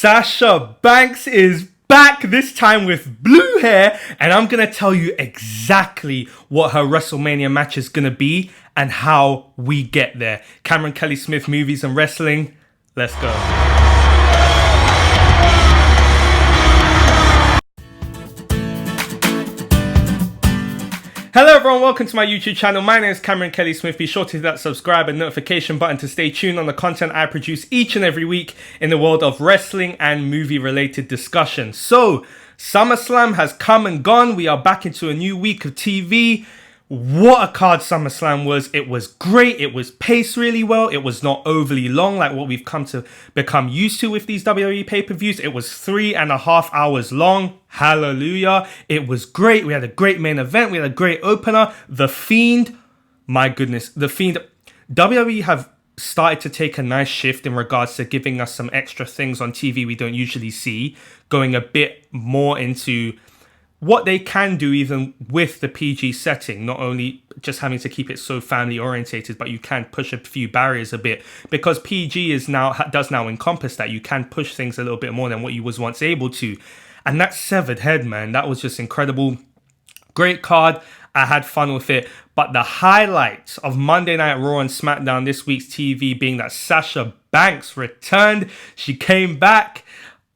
Sasha Banks is back, this time with blue hair, and I'm going to tell you exactly what her WrestleMania match is going to be and how we get there. Cameron Kelly Smith, movies and wrestling. Let's go. Hello everyone, welcome to my YouTube channel. My name is Cameron Kelly Smith. Be sure to hit that subscribe and notification button to stay tuned on the content I produce each and every week in the world of wrestling and movie related discussion. So, Summerslam has come and gone. We are back into a new week of TV. What a card Summerslam was. It was great. It was paced really well. It was not overly long like what we've come to become used to with these WWE pay-per-views. It was 3.5 hours long. Hallelujah. It was great. We had a great main event. We had a great opener. The Fiend. My goodness. The Fiend. WWE have started to take a nice shift in regards to giving us some extra things on TV we don't usually see. Going a bit more into what they can do even with the PG setting, not only just having to keep it so family orientated, but you can push a few barriers a bit because PG does now encompass that. You can push things a little bit more than what you was once able to. And that severed head, man, that was just incredible. Great card. I had fun with it. But the highlights of Monday Night Raw and Smackdown this week's TV being that Sasha Banks returned. She came back.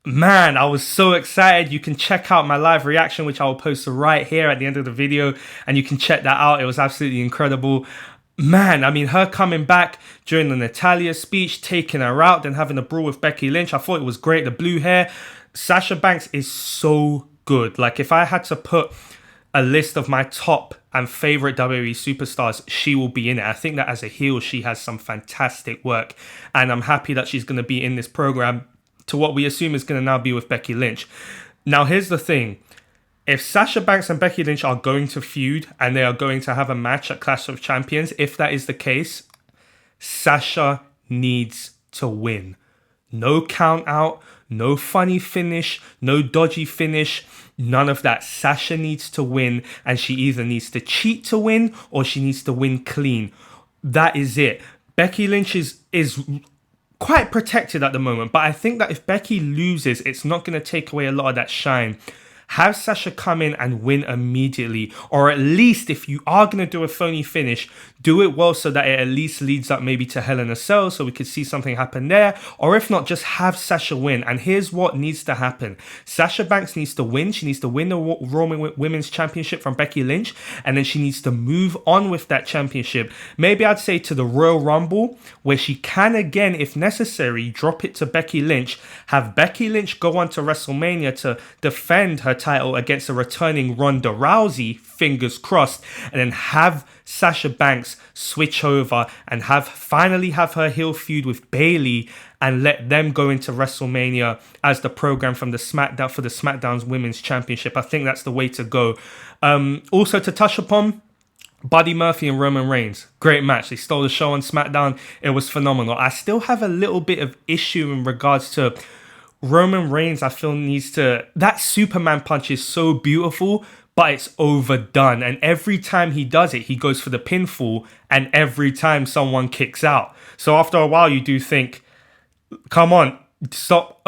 Man, I was so excited. You can check out my live reaction, which I will post right here at the end of the video, and you can check that out. It was absolutely incredible. Man, I mean, her coming back during the Natalia speech, taking her out, then having a brawl with Becky Lynch. I thought it was great. The blue hair. Sasha Banks is so good. Like, if I had to put a list of my top and favorite WWE superstars, she will be in it. I think that as a heel, she has some fantastic work, and I'm happy that she's going to be in this program to what we assume is going to now be with Becky Lynch. Now, here's the thing. If Sasha Banks and Becky Lynch are going to feud and they are going to have a match at Clash of Champions, if that is the case, Sasha needs to win. No count out, no funny finish, no dodgy finish, none of that. Sasha needs to win, and she either needs to cheat to win or she needs to win clean. That is it. Becky Lynch is quite protected at the moment, but I think that if Becky loses, it's not going to take away a lot of that shine. Have Sasha come in and win immediately, or at least if you are going to do a phony finish, do it well so that it at least leads up maybe to Hell in a Cell so we could see something happen there, or if not, just have Sasha win. And here's what needs to happen. Sasha Banks needs to win. She needs to win the Raw Women's Championship from Becky Lynch, and then she needs to move on with that championship. Maybe I'd say to the Royal Rumble, where she can again, if necessary, drop it to Becky Lynch, have Becky Lynch go on to WrestleMania to defend her title against a returning Ronda Rousey, fingers crossed, and then have Sasha Banks switch over and finally have her heel feud with Bayley and let them go into WrestleMania as the program from the SmackDown for the SmackDown's Women's Championship. I think that's the way to go. Also to touch upon, Buddy Murphy and Roman Reigns, great match. They stole the show on SmackDown. It was phenomenal. I still have a little bit of issue in regards to Roman Reigns. I feel that Superman punch is so beautiful, but it's overdone. And every time he does it, he goes for the pinfall, and every time someone kicks out. So after a while, you do think, come on, stop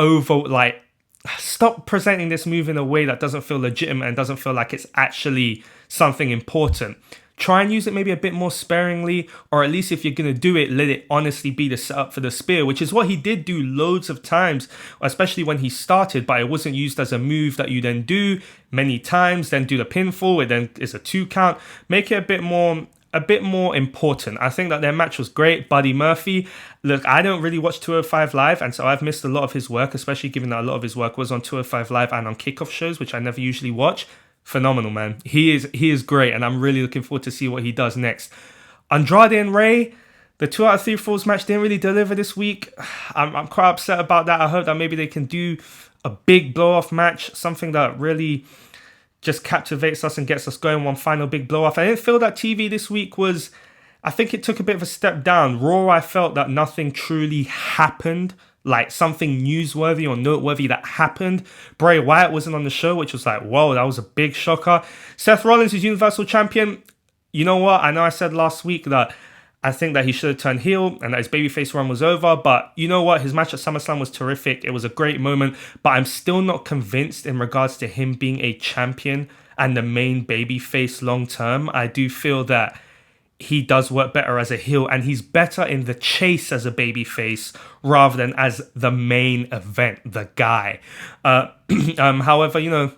presenting this move in a way that doesn't feel legitimate and doesn't feel like it's actually something important. Try and use it maybe a bit more sparingly, or at least if you're going to do it, let it honestly be the setup for the spear, which is what he did do loads of times, especially when he started, but it wasn't used as a move that you then do many times, then do the pinfall, it then is a 2 count. Make it a bit more important. I think that their match was great. Buddy Murphy, look, I don't really watch 205 Live, and so I've missed a lot of his work, especially given that a lot of his work was on 205 Live and on kickoff shows, which I never usually watch. Phenomenal, man. He is great, and I'm really looking forward to see what he does next. Andrade and Rey, the 2 out of 3 falls match didn't really deliver this week. I'm quite upset about that. I hope that maybe they can do a big blow-off match, something that really just captivates us and gets us going, one final big blow-off. I didn't feel that TV this week was, I think it took a bit of a step down. Raw, I felt that nothing truly happened, like something newsworthy or noteworthy that happened. Bray Wyatt wasn't on the show, which was like, whoa, that was a big shocker. Seth Rollins is Universal Champion. You know what? I know I said last week that I think that he should have turned heel and that his babyface run was over. But you know what? His match at Summerslam was terrific. It was a great moment. But I'm still not convinced in regards to him being a champion and the main babyface long term. I do feel that he does work better as a heel, and he's better in the chase as a babyface rather than as the main event, the guy. However, you know,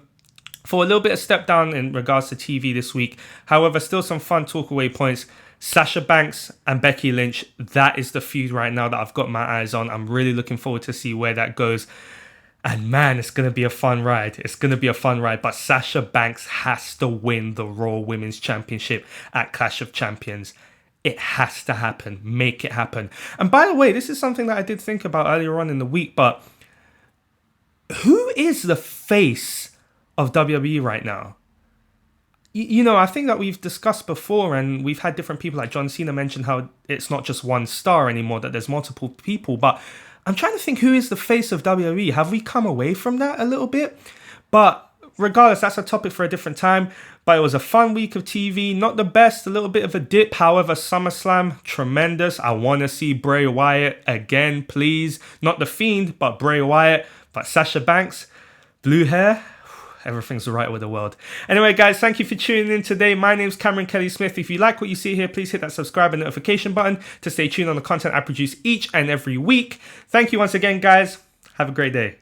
for a little bit of step down in regards to TV this week, however, still some fun talk away points. Sasha Banks and Becky Lynch, that is the feud right now that I've got my eyes on. I'm really looking forward to see where that goes. And man, it's going to be a fun ride. It's going to be a fun ride. But Sasha Banks has to win the Raw Women's Championship at Clash of Champions. It has to happen. Make it happen. And by the way, this is something that I did think about earlier on in the week. But who is the face of WWE right now? You know, I think that we've discussed before, and we've had different people like John Cena mention how it's not just one star anymore, that there's multiple people. But I'm trying to think, who is the face of WWE? Have we come away from that a little bit? But regardless, that's a topic for a different time. But it was a fun week of TV. Not the best, a little bit of a dip. However, SummerSlam, tremendous. I want to see Bray Wyatt again, please. Not The Fiend, but Bray Wyatt. But Sasha Banks, blue hair. Everything's all right with the world. Anyway, guys, thank you for tuning in today. My name's Cameron Kelly Smith. If you like what you see here, please hit that subscribe and notification button to stay tuned on the content I produce each and every week. Thank you once again, guys. Have a great day.